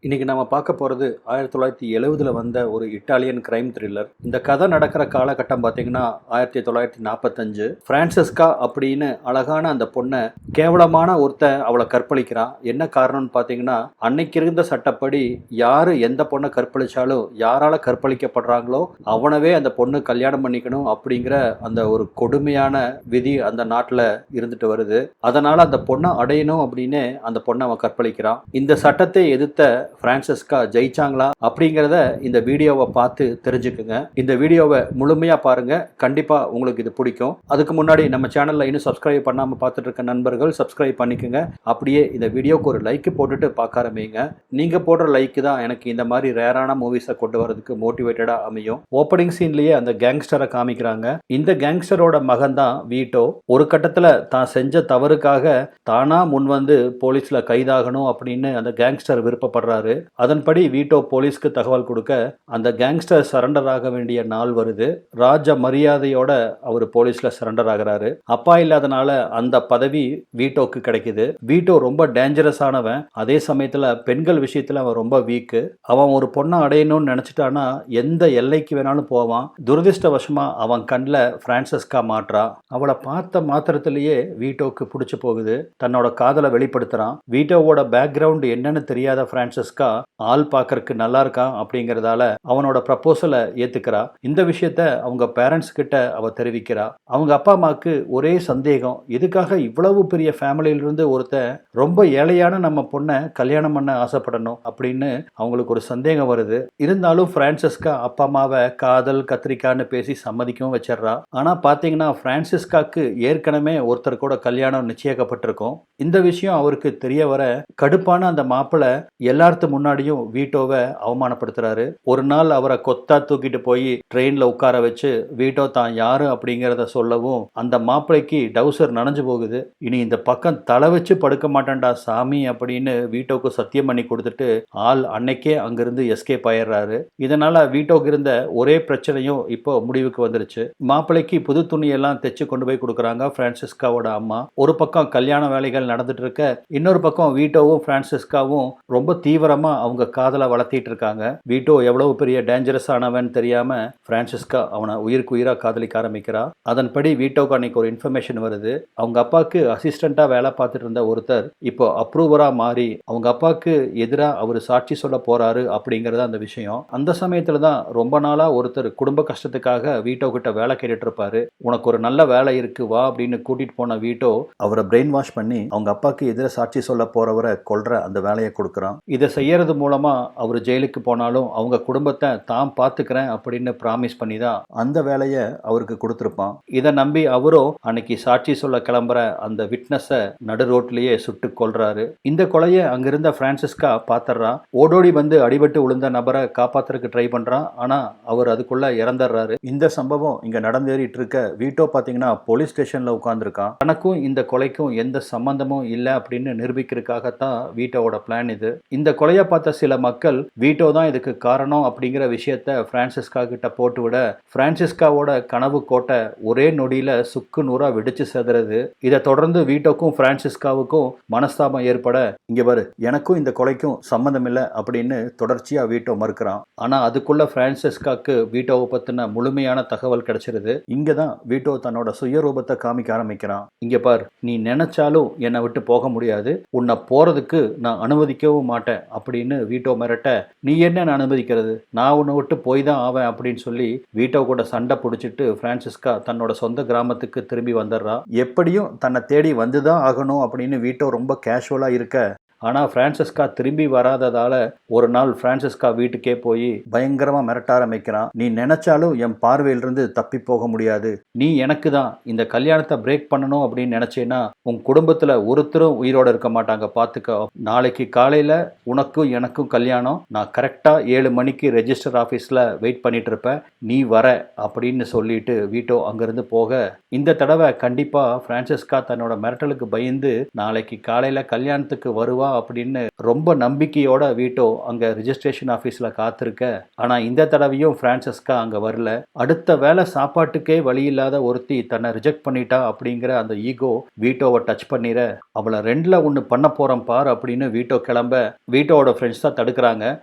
இன்னைக்கு நம்ம பார்க்க போகிறது 1970 வந்த ஒரு இட்டாலியன் கிரைம் த்ரில்லர். இந்த கதை நடக்கிற காலகட்டம் பார்த்தீங்கன்னா 1945. பிரான்சிஸ்கா அப்படின்னு அழகான அந்த பொண்ணை கேவலமான ஒருத்தன் அவளை கற்பழிக்கிறான். என்ன காரணம்னு பார்த்தீங்கன்னா, அன்னைக்கு இருந்த சட்டப்படி யாரு எந்த பொண்ணை கற்பழிச்சாலும் யாரால கற்பழிக்கப்படுறாங்களோ அவனவே அந்த பொண்ணு கல்யாணம் பண்ணிக்கணும் அப்படிங்கிற அந்த ஒரு கொடுமையான விதி அந்த நாட்டில் இருந்துட்டு வருது. அதனால அந்த பொண்ணை அடையணும் அப்படின்னு அந்த பொண்ணை அவன் கற்பழிக்கிறான். இந்த சட்டத்தை எதிர்த்த பிரான்சிஸ்கா ஜெயிச்சாங்களா அப்படிங்கிறத இந்த வீடியோவை பார்த்து தெரிஞ்சுக்குங்க. இந்த வீடியோவை முழுமையா பாருங்க, கண்டிப்பா உங்களுக்கு இது பிடிக்கும். அதுக்கு முன்னாடி நம்ம சேனல்ல இன்னும் சப்ஸ்கிரைப் பண்ணாம பார்த்துட்டு இருக்க நண்பர்கள் சப்ஸ்கிரைப் பண்ணிக்கோங்க. அப்படியே இந்த வீடியோக்கு ஒரு லைக் போட்டுட்டு பார்க்க ஆரம்பிங்க. நீங்க போடுற லைக் தான் எனக்கு இந்த மாதிரி ரேரான மூவிஸை கொண்டு வரதுக்கு மோட்டிவேட்டடா அமையும். ஓப்பனிங் சீன்லயே அந்த கேங்ஸ்டரை காமிக்கிறாங்க. இந்த கேங்ஸ்டரோட மகன் தான் வீட்டோ. ஒரு கட்டத்துல தான் செஞ்ச தவறுக்காக தானா முன் வந்து போலீஸ்ல கைதாகணும் அப்படின்னு அந்த கேங்ஸ்டர் விருப்பப்படுறாரு. அதன்படி வீட்டோ போலீஸ்க்கு தகவல் கொடுக்க அந்த கேங்ஸ்டர் சரண்டர் ஆக வேண்டிய நாள் வருது. ராஜ மரியாதையோட அவர் போலீஸ்ல சரண்டர் ஆகிறாரு. அப்பா இல்லாதனால அந்த பதவி வீட்டோக்கு கிடைக்குது. வீட்டோ ரொம்ப டேஞ்சரஸ் ஆனவன். அதே சமயத்துல பெண்கள் விஷயத்துல அவன் ரொம்ப வீக்கு. அவன் ஒரு பொண்ணை அடையணும்னு நினைச்சிட்டானா எந்த எல்லைக்கு வேணாலும் போவான். துரதிருஷ்டவசமா அவன் கண்ணில் பிரான்சிஸ்கா மாற்றா. அவளை பார்த்த மாத்திரத்திலேயே வீட்டோக்கு பிடிச்சு போகுது. தன்னோட காதலை வெளிப்படுத்துறான். வீட்டோவோட பேக்ரவுண்ட் என்னன்னு தெரியாத பிரான்சிஸ்கா ஆள் பார்க்கறதுக்கு நல்லா இருக்கான் அப்படிங்கறதால அவனோட ப்ரப்போசலை ஏத்துக்கிறா. இந்த விஷயத்த அவங்க பேரண்ட்ஸ் கிட்ட அவ தெரிவிக்கிறா. அவங்க அப்பா அம்மாவுக்கு ஒரே சந்தேகம், எதுக்காக இவ்வளவு பெரிய ஃபேமிலியில இருந்து ஒருத்தன் ரொம்ப ஏழையான நம்ம பொண்ணை கல்யாணம் பண்ண ஆசைப்படணும் அப்படின்னு அவங்களுக்கு ஒரு சந்தேகம் வருது. இருந்தாலும் பிரான்சிஸ்கா அப்பா அம்மாவை காதல் கத்திரிக்கான்னு பேசி சம்மதிக்கவும் வச்சிடறா. ஆனா பாத்தீங்கன்னா பிரான்சிஸ்காக்கு ஏற்கனவே ஒருத்தர் கூட கல்யாணம் நிச்சயிக்கப்பட்டிருக்கும். இந்த விஷயம் அவருக்கு தெரிய வர கடுப்பான அந்த மாப்பிள்ளை எல்லாத்து முன்னாடியும் வீட்டோவை அவமானப்படுத்துறாரு. ஒரு நாள் அவரை கொத்தா தூக்கிட்டு போய் ட்ரெயின்ல உட்கார வச்சு வீட்டோ தான் யாரு அப்படிங்கிறத சொல்லவும் அந்த மாப்பிளைக்கு டவுசர் நனைஞ்சு போகுது. இனி இந்த பக்கம் தலை வச்சு படுக்க மாட்டேன்டா சாமி அப்படின்னு வீட்டோக்கு சத்தியம் பண்ணி கொடுத்துட்டு ஆள் அன்னைக்கே அங்கிருந்து எஸ்கேப் ஆயிடுறாரு. இதனால வீட்டோக்கு இருந்த ஒரே பிரச்சனையும் இப்போ முடிவுக்கு வந்துருச்சு. மாப்பிளைக்கு புது துணியெல்லாம் தைச்சு கொண்டு போய் கொடுக்குறாங்க பிரான்சிஸ்காவோட அம்மா. ஒரு பக்கம் கல்யாண வேலைகள் நடந்துட்டு இருக்க, இன்னொரு பக்கம் வீட்டோவும் பிரான்சிஸ்காவும் ரொம்ப தீவிரமா அவங்க காதலை வளர்த்திட்டு இருக்காங்க. வீட்டோ எவ்வளவு பெரிய டேஞ்சரஸ் ஆனவன் தெரியாம பிரான்சிஸ்கா அவனை உயிருக்கு உயிரா காதலிக்க ஆரம்பிக்கிறா. அதன்படி வீட்டோக்கு அன்னைக்கு ஒரு இன்ஃபர்மேஷன் வருது. அவங்க அப்பாவுக்கு அசிஸ்டண்டா வேலை பார்த்துட்டு இருந்த ஒருத்தர் இப்போ அப்ரூவரா மாறி அவங்க அப்பாவுக்கு எதிராக அவர் சாட்சி சொல்ல போறாரு அப்படிங்கறது அந்த விஷயம். அந்த சமயத்துல தான் ரொம்ப நாளா ஒருத்தர் குடும்ப கஷ்டத்துக்காக வீட்டோ கிட்ட வேலை கேட்டுட்டு இருப்பாரு. உனக்கு ஒரு நல்ல வேலை இருக்கு வா அப்படின்னு கூட்டிட்டு போன வீட்டோ அவரை பிரெயின் வாஷ் பண்ணி அவங்க அப்பாவுக்கு எதிராக சாட்சி சொல்ல போறவரை கொல்ற அந்த வேலையை கொடுக்குறான். இதை செய்யறது மூலமா அவர் ஜெயிலுக்கு போனாலும் அவங்க குடும்பத்தை தான் பார்த்துக்கிறேன் அப்படின்னு ப்ராமிஸ் பண்ணி தான் அந்த வேலையை அவருக்கு கொடுத்துருப்பான். இதை நம்பி அவரும் அன்னைக்கு சாட்சி சொல்ல கிளம்புற அந்த விட்னஸை நடு ரோட்லயே சுட்டு கொல்றாரு. இந்த கொலையை அங்கிருந்த பிரான்சிஸ்கா பாத்துறா. ஓடோடி வந்து அடிபட்டு விழுந்த நபரை காப்பாத்துறதுக்கு ட்ரை பண்றான். ஆனா அவர் அதுக்குள்ள இறந்துடுறாரு. இந்த சம்பவம் இங்க நடந்தேறிட்டு இருக்க வீட்டோ பாத்தீங்கன்னா போலீஸ் ஸ்டேஷன்ல உட்கார்ந்துருக்கான். தனக்கும் இந்த கொலைக்கும் எந்த சம்பந்தமும் இல்லை அப்படின்னு நிரூபிக்கிறதுக்காகத்தான் வீட்டோவோட பிளான் இது. இந்த கொலையை பார்த்த சில மக்கள் வீட்டோ தான் இதுக்கு காரணம் அப்படிங்கிற விஷயத்த பிரான்சிஸ்கா கிட்ட போட்டு விட பிரான்சிஸ்காவோட கனவு கோட்டை ஒரே நொடியில சுக்கு நூறா வெடிச்சு செதறது. இதை தொடர்ந்து வீட்டோக்கும் பிரான்சிஸ்காவுக்கும் மனஸ்தாபம் ஏற்பட, இங்க பாரு எனக்கும் இந்த கொலைக்கும் சம்பந்தம் இல்லை அப்படின்னு தொடர்ச்சியா வீட்டோ மறுக்கிறான். ஆனா அதுக்குள்ள பிரான்சிஸ்காக்கு வீட்டோவை பத்தின முழுமையான தகவல் கிடைச்சிருது. இங்கதான் வீட்டோ தன்னோட சுயரூபத்தை காமிக்க ஆரம்பிக்கிறான். இங்க பார், நீ நினைச்சாலும் என்னை விட்டு போக முடியாது, உன்னை போறதுக்கு நான் அனுமதிக்கவும் மாட்டேன் அப்படின்னு வீட்டோ மிரட்ட, நீ என்ன அனுமதிக்கிறது, நான் உன்னை விட்டு போய் தான் ஆவேன் அப்படின்னு சொல்லி வீட்டோ கூட சண்டை பிடிச்சிட்டு பிரான்சிஸ்கா தன்னோட சொந்த கிராமத்துக்கு திரும்பி வந்துடுறா. எப்படியும் தன்னை தேடி வந்துதான் ஆகணும் அப்படின்னு வீட்டோ ரொம்ப கேஷுவலா இருக்க, ஆனால் பிரான்சிஸ்கா திரும்பி வராததால ஒரு நாள் பிரான்சிஸ்கா வீட்டுக்கே போய் பயங்கரமாக மிரட்ட ஆரம்பிக்கிறான். நீ நினைச்சாலும் என் பார்வையிலிருந்து தப்பி போக முடியாது. நீ எனக்கு தான் இந்த கல்யாணத்தை பிரேக் பண்ணணும் அப்படின்னு நினைச்சேன்னா உன் குடும்பத்தில் ஒருத்தரும் உயிரோட இருக்க மாட்டாங்க, பார்த்துக்க. நாளைக்கு காலையில் உனக்கும் எனக்கும் கல்யாணம். நான் கரெக்டாக 7 மணிக்கு ரெஜிஸ்டர் ஆஃபீஸில் வெயிட் பண்ணிட்டு இருப்பேன், நீ வர அப்படின்னு சொல்லிட்டு வீட்டோ அங்கிருந்து போக, இந்த தடவை கண்டிப்பாக பிரான்சிஸ்கா தன்னோட மிரட்டலுக்கு பயந்து நாளைக்கு காலையில் கல்யாணத்துக்கு வருவா வருவா அப்படின்னு ரொம்ப நம்பிக்கையோட வீட்டோ அங்க ரிஜிஸ்ட்ரேஷன் ஆஃபீஸில் காத்திருக்க. ஆனால் இந்த தடவையும் பிரான்சஸ்கா அங்கே வரல. அடுத்த வேலை சாப்பாட்டுக்கே வழி இல்லாத ஒருத்தி தன்னை ரிஜெக்ட் பண்ணிட்டா அப்படிங்கிற அந்த ஈகோ வீட்டோவை டச் பண்ணிட, அவளை ரெண்டில் ஒன்று பண்ண போகிறோம் பார் அப்படின்னு வீட்டோ கிளம்ப வீட்டோவோட ஃப்ரெண்ட்ஸ் தான் தடுக்கிறாங்க.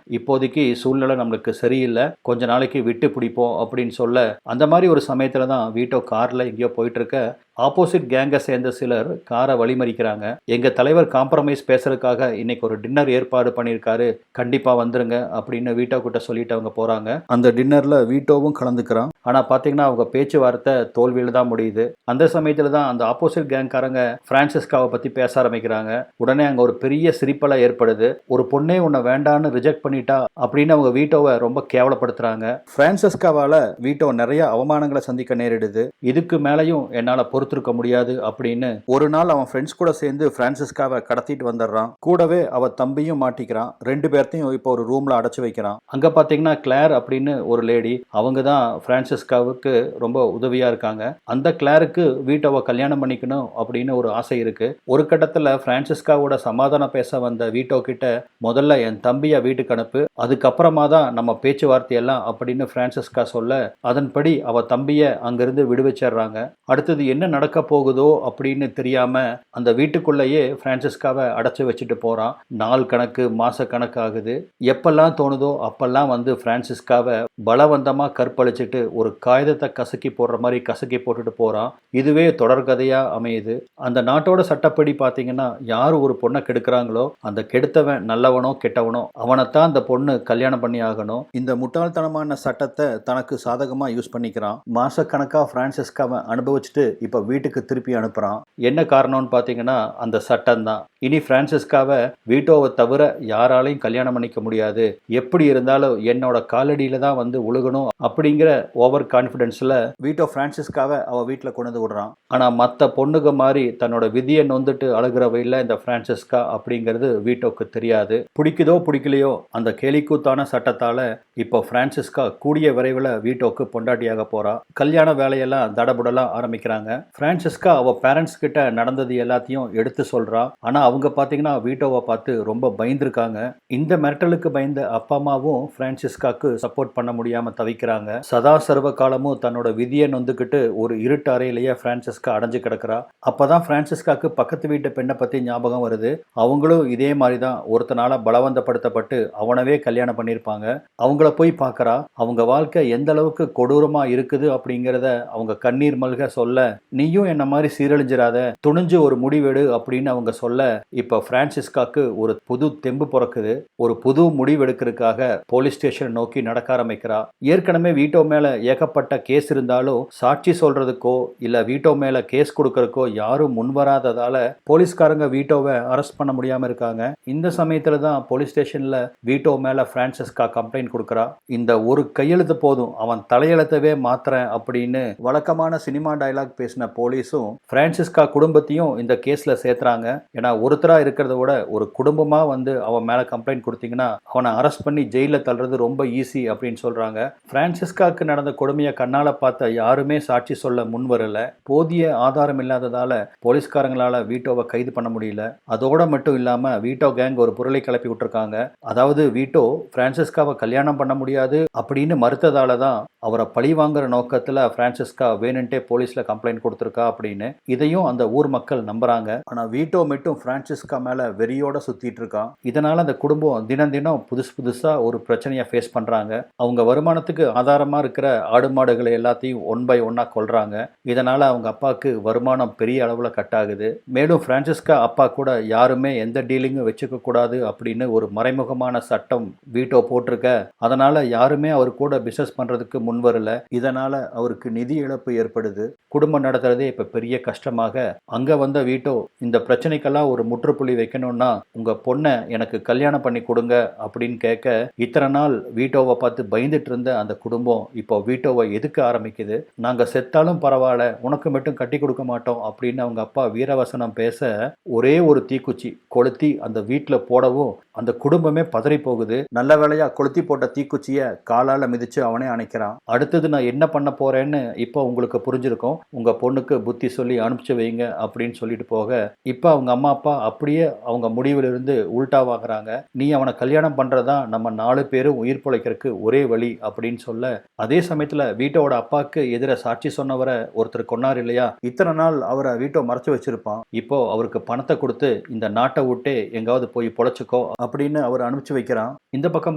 இப்போதைக்கு சூழ்நிலை நம்மளுக்கு சரியில்லை, கொஞ்ச நாளைக்கு விட்டு பிடிப்போம் அப்படின்னு சொல்ல, அந்த மாதிரி ஒரு சமயத்தில் தான் வீட்டோ காரில் எங்கேயோ போயிட்டு இருக்க ஆப்போசிட் கேங்கை சேர்ந்த சிலர் காரை வழிமறிக்கிறாங்க. எங்கள் தலைவர் காம்ப்ரமைஸ் பேசுறதுக்காக இன்னைக்கு ஒரு டின்னர் ஏற்பாடு பண்ணியிருக்காரு, கண்டிப்பாக வந்துருங்க அப்படின்னு வீட்டோ கிட்ட சொல்லிட்டு அவங்க போகிறாங்க. அந்த டின்னரில் வீட்டோவும் கலந்துக்கிறான். ஆனால் பார்த்தீங்கன்னா அவங்க பேச்சுவார்த்தை தோல்வியில் தான் முடியுது. அந்த சமயத்தில் தான் அந்த ஆப்போசிட் கேங்காரங்க பிரான்சிஸ்காவை பற்றி பேச ஆரம்பிக்கிறாங்க. உடனே அங்கே ஒரு பெரிய சிரிப்பெல்லாம் ஏற்படுது. ஒரு பொண்ணே உன்னை வேண்டான்னு ரிஜெக்ட் பண்ணிட்டா அப்படின்னு அவங்க வீட்டோவை ரொம்ப கேவலப்படுத்துறாங்க. பிரான்சிஸ்காவால் வீட்டோ நிறைய அவமானங்களை சந்திக்க நேரிடுது. இதுக்கு மேலேயும் என்னால் பொறுத்திருக்க முடியாது அப்படின்னு ஒரு நாள் அவன் ஃப்ரெண்ட்ஸ் கூட சேர்ந்து பிரான்சிஸ்காவை கடத்திட்டு வந்துடுறான். கூடவே அவ தம்பியும் மாட்டிக்கிறான். ரெண்டு பேர்த்தையும் இப்போ ஒரு ரூம்ல அடைச்சு வைக்கிறான். அங்க பாத்தீங்கன்னா கிளார் அப்படின்னு ஒரு லேடி, அவங்க தான் பிரான்சிஸ்காவுக்கு ரொம்ப உதவியா இருக்காங்க. அந்த கிளாருக்கு வீட்டோவை கல்யாணம் பண்ணிக்கணும் அப்படின்னு ஒரு ஆசை இருக்கு. ஒரு கட்டத்துல பிரான்சிஸ்காவோட சமாதானம் பேச வந்த வீட்டோ கிட்ட முதல்ல என் தம்பியை வீட்டுக்கு அனுப்பு, அதுக்கப்புறமா தான் நம்ம பேச்சுவார்த்தை எல்லாம் அப்படின்னு பிரான்சிஸ்கா சொல்ல, அதன்படி அவ தம்பியை அங்கிருந்து விடுவிச்சிடுறாங்க. அடுத்தது என்ன நடக்க போகுதோ அப்படின்னு தெரியாம அந்த வீட்டுக்குள்ளேயே பிரான்சிஸ்காவை அடைச்சு வச்சுட்டு போறான். நாள் கணக்கு மாச கணக்கு ஆகுது. எப்பெல்லாம் தோணுதோ அப்பெல்லாம் வந்து பிரான்சிஸ்காவை பலவந்தமா கற்பழிச்சிட்டு ஒரு காகிதத்தை கசக்கி போடுற மாதிரி கசக்கி போட்டுட்டு போறான். இதுவே தொடர்கதையா அமையுது. அந்த நாட்டோட சட்டப்படி பாத்தீங்கன்னா யார் ஒரு பொண்ணை கெடுக்கிறாங்களோ அந்த கெடுத்தவன் நல்லவனோ கெட்டவனோ அவனைத்தான் அந்த பொண்ணு கல்யாணம் பண்ணி ஆகணும். இந்த முட்டாள்தனமான சட்டத்தை தனக்கு சாதகமா யூஸ் பண்ணிக்கிறான். மாச கணக்கா பிரான்சிஸ்காவை அனுபவிச்சுட்டு இப்ப வீட்டுக்கு திருப்பி அனுப்புறான். என்ன காரணம்னு பாத்தீங்கன்னா அந்த சட்டம் தான். இனி பிரான்சிஸ்காவை வீட்டோவை தவிர யாராலையும் கல்யாணம் பண்ணிக்க முடியாது, எப்படி இருந்தாலும் என்னோட காலடியில தான் வந்து உழுகணும் அப்படிங்கிற ஓவர் கான்பிடன்ஸ்ல வீட்டோ பிரான்சிஸ்காவை அவ வீட்டுல கொண்டு விடுறான். ஆனா மத்த பொண்ணுங்க மாதிரி தன்னோட விதியை நொந்துட்டு அழுகிறவ இல்ல இந்த பிரான்சிஸ்கா அப்படிங்கிறது வீட்டோக்கு தெரியாது. பிடிக்குதோ பிடிக்கலையோ அந்த கேலிக்கூத்தான சட்டத்தால இப்போ பிரான்சிஸ்கா கூடிய விரைவில் வீட்டோக்கு பொண்டாட்டியாக போறா. கல்யாண வேலையெல்லாம் தடபுடலாம் ஆரம்பிக்கிறாங்க. பிரான்சிஸ்கா அவ பேரண்ட்ஸ் கிட்ட நடந்தது எல்லாத்தையும் எடுத்து சொல்றா. ஆனா அவங்க பாத்தீங்கன்னா வீட்டோவை பார்த்து ரொம்ப பயந்துருக்காங்க. இந்த மிரட்டலுக்கு பயந்த அப்பா அம்மாவும் பிரான்சிஸ்காக்கு சப்போர்ட் பண்ண முடியாம தவிக்கிறாங்க. சதா சர்வ காலமும் தன்னோட விதியை நொந்துக்கிட்டு ஒரு இருட்டு அறையிலேயே பிரான்சிஸ்கா அடைஞ்சு கிடக்குறா. அப்பதான் பிரான்சிஸ்காக்கு பக்கத்து வீட்டு பெண்ணை பத்தி ஞாபகம் வருது. அவங்களும் இதே மாதிரிதான் ஒருத்தனால பலவந்தப்படுத்தப்பட்டு அவனவே கல்யாணம் பண்ணியிருப்பாங்க. அவங்கள போய் பார்க்கறா. அவங்க வாழ்க்கை எந்த அளவுக்கு கொடூரமா இருக்குது அப்படிங்கிறத அவங்க கண்ணீர் மல்க சொல்ல, நீயும் என்ன மாதிரி சீரழிஞ்சிராத, துணிஞ்சு ஒரு முடிவெடு அப்படின்னு அவங்க சொல்ல, இப்ப பிரான்சிஸ்காக்கு ஒரு புது தெம்பு பிறக்குது. ஒரு புது முடிவெடுக்கிறதுக்காக போலீஸ் ஸ்டேஷன் நோக்கி நடக்க ஆரம்பிக்கிறா. ஏற்கனவே வீட்டோ மேல ஏகப்பட்ட கேஸ் இருந்தாலும் சாட்சி சொல்றதுக்கோ இல்ல வீட்டோ மேல கேஸ் கொடுக்கறதுக்கோ யாரும் முன்வராததால போலீஸ்காரங்க வீட்டோவை அரெஸ்ட் பண்ண முடியாம இருக்காங்க. இந்த சமயத்துல தான் போலீஸ் ஸ்டேஷன்ல வீட்டோ மேல பிரான்சிஸ்கா கம்ப்ளைண்ட் கொடுக்கறா. இந்த ஒரு கையெழுத்து போதும், அவன் தலையெழுத்தவே மாத்துறேன் அப்படின்னு வழக்கமான சினிமா டயலாக் பேசின போலீஸும் பிரான்சிஸ்கா குடும்பத்தையும் இந்த கேஸ்ல சேர்த்துறாங்க. ஏன்னா ஒருத்தரா இருக்கிறத விட ஒரு குடும்பமா வந்து அவன் மேல கம்ப்ளைண்ட் கொடுத்தீங்கன்னா அவனை அரெஸ்ட் பண்ணி ஜெயில தள்ளுறது ரொம்ப ஈஸி அப்படின்னு சொல்றாங்க. பிரான்சிஸ்காக்கு நடந்த கொடுமையை கண்ணால பார்த்த யாருமே சாட்சி சொல்ல முன் வரல. போதிய ஆதாரம் இல்லாததால போலீஸ்காரங்களால வீட்டோவை கைது பண்ண முடியல. அதோட மட்டும் இல்லாம வீட்டோ கேங் ஒரு பொருளை கிளப்பி விட்டுருக்காங்க. அதாவது வீட்டோ பிரான்சிஸ்காவை கல்யாணம் பண்ண முடியாது அப்படின்னு மறுத்ததால தான் அவரை பழி வாங்குற நோக்கத்துல பிரான்சிஸ்கா வேணுன்ட்டே போலீஸ்ல கம்ப்ளைண்ட் கொடுத்திருக்கா அப்படின்னு. இதையும் அந்த ஊர் மக்கள் நம்புறாங்க. ஆனா வீட்டோ மட்டும் பிரான்சிஸ்கா மேல வெறியோட சுத்திட்டு இருக்கான். இதனால அந்த குடும்பம் தினம் தினம் புதுசா ஒரு பிரச்சனையை ஃபேஸ் பண்றாங்க. அவங்க வருமானத்துக்கு ஆதாரமா இருக்கிற ஆடு மாடுகளை எல்லாத்தையும் ஒன் பை ஒன்னா கொல்றாங்க. இதனால அவங்க அப்பாவுக்கு வருமானம் பெரிய அளவுல கட் ஆகுது. மேலும் பிரான்சிஸ்கா அப்பா கூட யாருமே எந்த டீலிங்கும் வச்சுக்க கூடாது அப்படின்னு ஒரு மறைமுகமான சட்டம் வீட்டோ போட்டிருக்க. அதனால யாருமே அவர் கூட பிசினஸ் பண்றதுக்கு முன் வரல. இதனால அவருக்கு நிதி இழப்பு ஏற்படுது. குடும்பம் நடத்துறதே இப்ப பெரிய கஷ்டமாக அங்க வந்த வீட்டோ இந்த பிரச்சனைக்கெல்லாம் ஒரு முற்றுப்புள்ளி வைக்கணும்னா உங்க பொண்ணை எனக்கு கல்யாணம் பண்ணி கொடுங்க அப்படின்னு கேட்க, இத்தனை நாள் வீட்டோவை பார்த்து பயந்துட்டு இருந்த அந்த குடும்பம் இப்போ வீட்டோவை எதுக்க ஆரம்பிக்குது. நாங்க செத்தாலும் பரவாயில்ல, உனக்கு மட்டும் கட்டி கொடுக்க மாட்டோம் அப்படின்னு அவங்க அப்பா வீரவசனம் பேச, ஒரே ஒரு தீக்குச்சி கொளுத்தி அந்த வீட்டில் போடவும் அந்த குடும்பமே பதறி போகுது. நல்ல வேளையா கொளுத்தி போட்ட தீக்குச்சிய காலால மிதிச்சு அவனே அணைக்கிறான். அடுத்தது நான் என்ன பண்ண போறேன்னு இப்போ உங்களுக்கு புரிஞ்சிருக்கும். உங்க பொண்ணுக்கு புத்தி சொல்லி அனுப்பிச்சு வைங்க அப்படின்னு சொல்லிட்டு போக, இப்போ அவங்க அம்மா அப்பா அப்படியே அவங்க முடிவிலிருந்து உல்டாவாகிறாங்க. நீ அவனை கல்யாணம் பண்றதா நம்ம 4 பேரும் உயிர் பிழைக்கிறதுக்கு ஒரே வழி அப்படின்னு சொல்ல, அதே சமயத்துல வீட்டோட அப்பாவுக்கு எதிர சாட்சி சொன்னவரை ஒருத்தர் கொன்னார் இல்லையா, இத்தனை நாள் அவரை வீட்டோ மறைச்சு வச்சிருப்பான். இப்போ அவருக்கு பணத்தை கொடுத்து இந்த நாட்டை விட்டே எங்காவது போய் பொழைச்சுக்கோ அப்படின்னு அவர் அனுப்பிச்சு வைக்கிறான். இந்த பக்கம்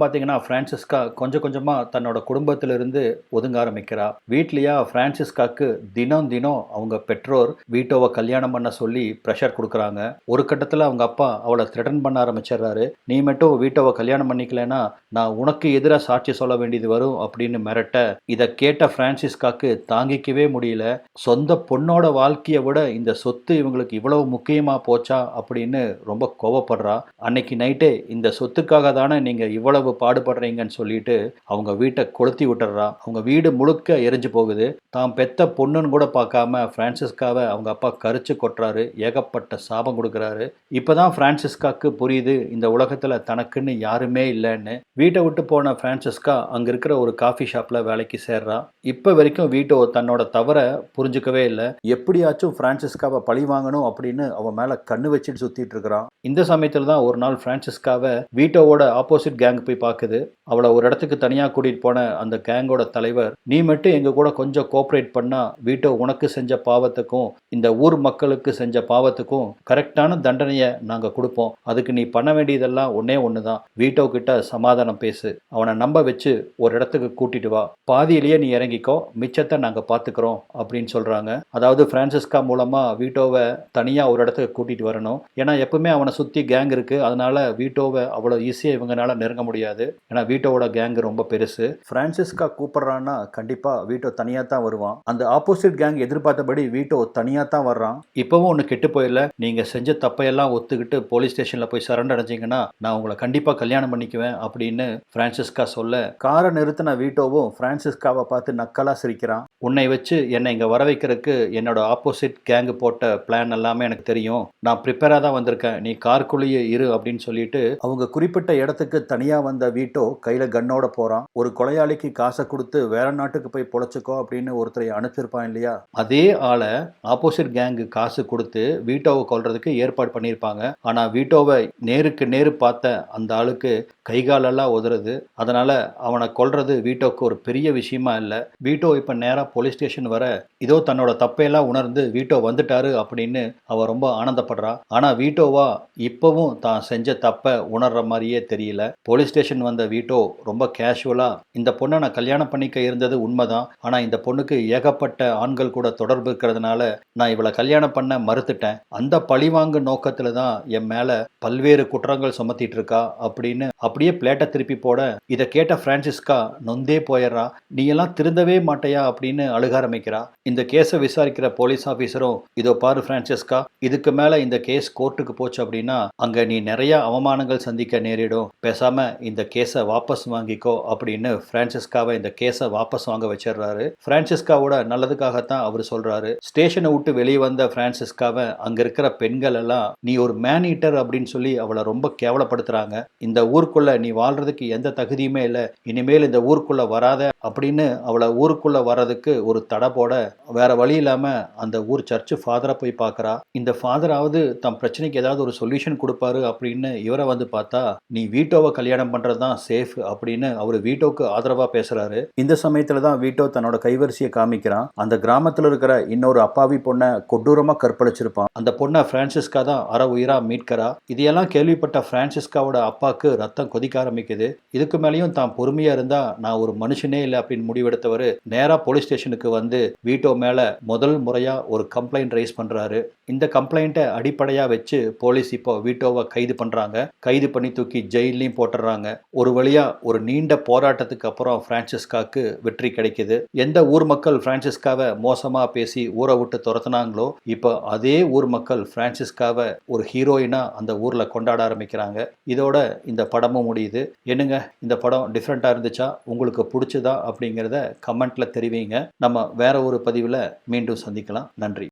பார்த்தீங்கன்னா பிரான்சிஸ்கா கொஞ்சம் கொஞ்சமா தன்னோட குடும்பத்திலிருந்து ஒதுங்க ஆரம்பிக்கிறா. வீட்லயா பிரான்சிஸ்காக்கு தினம் தினம் அவங்க பெற்றோர் வீட்டோவை கல்யாணம் பண்ண சொல்லி ப்ரெஷர் கொடுக்குறாங்க. ஒரு கட்டத்தில் அவங்க அப்பா அவளை த்ரெட்டன் பண்ண ஆரம்பிச்சிடுறாரு. நீ மட்டும் வீட்டோவை கல்யாணம் பண்ணிக்கலன்னா நான் உனக்கு எதிராக சாட்சி சொல்ல வேண்டியது வரும் அப்படின்னு மிரட்ட, இதை கேட்ட பிரான்சிஸ்காக்கு தாங்கிக்கவே முடியல. சொந்த பொண்ணோட வாழ்க்கையை விட இந்த சொத்து இவங்களுக்கு இவ்வளவு முக்கியமா போச்சா அப்படின்னு ரொம்ப கோவப்படுறா. அன்னைக்கு நைட்டே இந்த சொத்துக்காக தானே நீங்க இவ்வளவு பாடுபடுறீங்கன்னு சொல்லிட்டு அவங்க வீட்டை கொளுத்தி விட்டுறா. அவங்க வீடு முழுக்க எரிஞ்சு போகுது. தான் பெத்த பொண்ணுன்னு கூட பார்க்காம பிரான்சிஸ்காவை அவங்க அப்பா கரிச்சு கொட்டுறாரு. ஏகப்பட்ட சாபம் கொடுக்குறாரு. இப்பதான் பிரான்சிஸ்காக்கு புரியுது இந்த உலகத்துல தனக்குன்னு யாருமே இல்லைன்னு. வீட்டை விட்டு போன பிரான்சிஸ்கா அங்க இருக்கிற ஒரு காஃபி ஷாப்ல வேலைக்கு சேர்றா. இப்ப வரைக்கும் வீட்டோ தன்னோட தவற புரிஞ்சுக்கவே இல்லை. எப்படியாச்சும் பிரான்சிஸ்காவை பழி வாங்கணும் அப்படின்னு அவன் மேல கண்ணு வச்சுட்டு சுத்திட்டு இருக்கிறான். இந்த சமயத்துல தான் ஒரு நாள் பிரான்சிஸ்காவை வீட்டோவோட ஆப்போசிட் கேங் போய் பார்க்குது. அவளை ஒரு இடத்துக்கு தனியா கூட்டிட்டு போன அந்த கேங்கோட தலைவர், நீ மட்டும் எங்க கூட கொஞ்சம் கோஆப்ரேட் பண்ணா வீட்டோ உனக்கு செஞ்ச பாவத்துக்கும் இந்த ஊர் மக்களுக்கு செஞ்ச பாவத்துக்கும் கரெக்டான தண்டனையை நாங்க கொடுப்போம். அதுக்கு நீ பண்ண வேண்டியதெல்லாம் ஒன்னே ஒண்ணுதான், வீட்டோ கிட்ட சமாதானம் பேசு, அவனை நம்ப வச்சு ஒரு இடத்துக்கு கூட்டிட்டு வா, பாதியிலேயே நீ இறங்கிக்கோ, மிச்சத்தை நாங்க பாத்துக்கிறோம் அப்படின்னு சொல்றாங்க. அதாவது பிரான்சிஸ்கா மூலமா வீட்டோவை தனியா ஒரு இடத்துக்கு கூட்டிட்டு வரணும். ஏன்னா எப்பவுமே அவனை சுத்தி கேங் இருக்கு. அதனால வீட்டோவை அவ்வளவு ஈஸியா இவங்கனால நெருங்க முடியாது. ஏன்னா வீட்டோவோட கேங் ரொம்ப பெருசு. பிரான்சிஸ்கா கூப்பிடுறான்னா கண்டிப்பா வீட்டோ தனியா தான் வருவான். அந்த ஆப்போசிட் கேங் எதிர்பார்த்தபடி வீட்டோ தனியா தான் வர்றான். இப்பவும் ஒண்ணு கெட்டு போயில, நீங்க செஞ்ச தப்பையெல்லாம் ஒத்துக்கிட்டு போலீஸ் ஸ்டேஷன்ல போய் சரண்டர் அடைஞ்சிங்கன்னா நான் உங்களை கண்டிப்பா கல்யாணம் பண்ணிக்குவேன் அப்படின்னு பிரான்சிஸ்கா சொல்ல, காரை நிறுத்தின வீட்டோவும் பிரான்சிஸ்காவை பார்த்து நக்கலா சிரிக்கிறான். உன்னை வச்சு என்னை இங்க வர வைக்கிறதுக்கு என்னோட ஆப்போசிட் கேங் போட்ட பிளான் எல்லாமே எனக்கு தெரியும். நான் ப்ரிப்பேரா தான் வந்திருக்கேன், நீ காருக்குள்ளேயே இரு அப்படின்னு சொல்லிட்டு அவங்க குறிப்பிட்ட இடத்துக்கு தனியா வந்த வீட்டோ கையில கன்னோட போறான். ஒரு கொலையாளிக்கு காசை கொடுத்து வேற நாட்டுக்கு போய் பொழைச்சுக்கோ அப்படின்னு ஒருத்தரை அனுப்பிச்சிருப்பான் இல்லையா, அதே ஆளை ஆப்போசிட் கேங்கு காசு கொடுத்து வீட்டோவை கொல்றதுக்கு ஏற்பாடு பண்ணியிருப்பாங்க. ஆனா வீட்டோவை நேருக்கு நேரு பார்த்த அந்த ஆளுக்கு கைகாலெல்லாம் உதறுது. அதனால அவனை கொல்றது வீட்டோக்கு ஒரு பெரிய விஷயமா இல்லை. வீட்டோ இப்ப நேரா போலீஸ் ஸ்டேஷன் வர, இதோ தன்னோட தப்பையெல்லாம் உணர்ந்து வீட்டோ வந்துட்டாரு அப்படின்னு அவ ரொம்ப ஆனந்தப்படுறா. ஆனா வீட்டோவா இப்பவும் தான் செஞ்ச தப்ப உணர்ற மாதிரியே தெரியல. போலீஸ் ஸ்டேஷன் வந்த வீட்டோ ரொம்ப கேஷுவலா, இந்த பொண்ணை நான் கல்யாணம் பண்ணிக்க இருந்தது உண்மைதான், ஆனா இந்த பொண்ணுக்கு ஏகப்பட்ட ஆண்கள் கூட தொடர்பு இருக்கிறதுனால நான் இவளை கல்யாணம் பண்ண மறுத்துட்டேன். அந்த பழிவாங்கு நோக்கத்துல தான் என் மேல பல்வேறு குற்றங்கள் சுமத்திட்டு இருக்கா அப்படின்னு அப்படியே பிளேட்டை திருப்பி போட, இதை கேட்ட பிரான்சிஸ்கா நொந்தே போயிடுறா. நீ எல்லாம் திருந்தவே மாட்டையா அப்படின்னு அழுக ஆரம்பிக்கிறா. இந்த கேஸை விசாரிக்கிற போலீஸ் ஆபீசரும், இதோ பாரு பிரான்சிஸ்கா, இதுக்கு மேல இந்த கேஸ் கோர்ட்டுக்கு போச்சு அப்படின்னா அங்க நீ நிறைய அவமானங்கள் சந்திக்க நேரிடும், பேசாம இந்த கேஸை வாபஸ் வாங்கிக்கோ அப்படின்னு பிரான்சிஸ்காவை இந்த கேஸை வாபஸ் வாங்க வச்சிடுறாரு. பிரான்சிஸ்காவோட நல்லதுக்காகத்தான் அவர் சொல்றாரு. ஸ்டேஷனை விட்டு வெளியே வந்த பிரான்சிஸ்காவை அங்க இருக்கிற பெண்கள் எல்லாம் நீ ஒரு மேன் ஈட்டர் அப்படின்னு சொல்லி அவளை ரொம்ப கேவலப்படுத்துறாங்க. இந்த ஊருக்குள்ள நீ வாழ்றதுக்கு எந்த தகுதியுமே இல்லை, இனிமேல் இந்த ஊருக்குள்ள வராத அப்படின்னு அவளை ஊருக்குள்ள வர்றதுக்கு ஒரு தடை போட, வேற வழி இல்லாம அந்த ஊர் சர்ச்சு ஃபாதரை போய் பார்க்கறா. இந்த ஃபாதராவது தம் பிரச்சனைக்கு ஏதாவது ஒரு சொல்யூஷன் கொடுப்பாரு அப்படின்னு இவரை வந்து பார்த்தா, நீ வீட்டோவை கல்யாணம் பண்றதுதான் சேஃப் அப்படின்னு அவர் வீட்டோக்கு ஆதரவா பேசுறாரு. இந்த சமயத்துல தான் வீட்டோ தன்னோட கைவரிசையை காமிக்கிறான். அந்த கிராமத்துல இருக்கிற இன்னொரு அப்பாவி பொண்ணை கொடூரமா கற்பழிச்சிருப்பான். அந்த பொண்ணை பிரான்சிஸ்கா தான் அற உயிரா மீட்கிறா. இதையெல்லாம் கேள்விப்பட்ட பிரான்சிஸ்காவோட அப்பாக்கு ரத்தம் கொதிக்க ஆரம்பிக்குது. இதுக்கு மேலேயும் தான் பொறுமையா இருந்தா நான் ஒரு மனுஷனே இல்லை அப்படின்னு முடிவெடுத்தவர் நேரா போலீஸ் ஸ்டேஷனுக்கு வந்து வீட்டோ மேல முதல் முறையா ஒரு கம்ப்ளைண்ட் ரைஸ் பண்றாரு. இந்த கம்ப்ளைண்ட்டை அடிப்படையா வச்சு போலீஸ் இப்போ வீட்டோவை கைது பண்றாங்க. கைது பண்ணி தூக்கி ஜெயிலையும் போட்டுறாங்க. ஒரு வழியா ஒரு நீண்ட போராட்டத்துக்கு அப்புறம் பிரான்சிஸ்காக்கு வெற்றி கிடைக்குது. எந்த ஊர் மக்கள் பிரான்சிஸ்காவை மோசமா பேசி ஊரை விட்டு துரத்துனாங்களோ, இப்போ அதே ஊர் மக்கள் பிரான்சிஸ்காவை ஒரு ஹீரோயினா அந்த ஊர்ல கொண்டாட ஆரம்பிக்கிறாங்க. இதோட இந்த படமும் முடியுது. என்னங்க, இந்த படம் டிஃப்ரெண்டா இருந்துச்சா, உங்களுக்கு பிடிச்சதா அப்படிங்கிறத கமெண்ட்ல தெரிவிங்க. நம்ம வேற ஒரு பதிவில் மீண்டும் சந்திக்கலாம். நன்றி.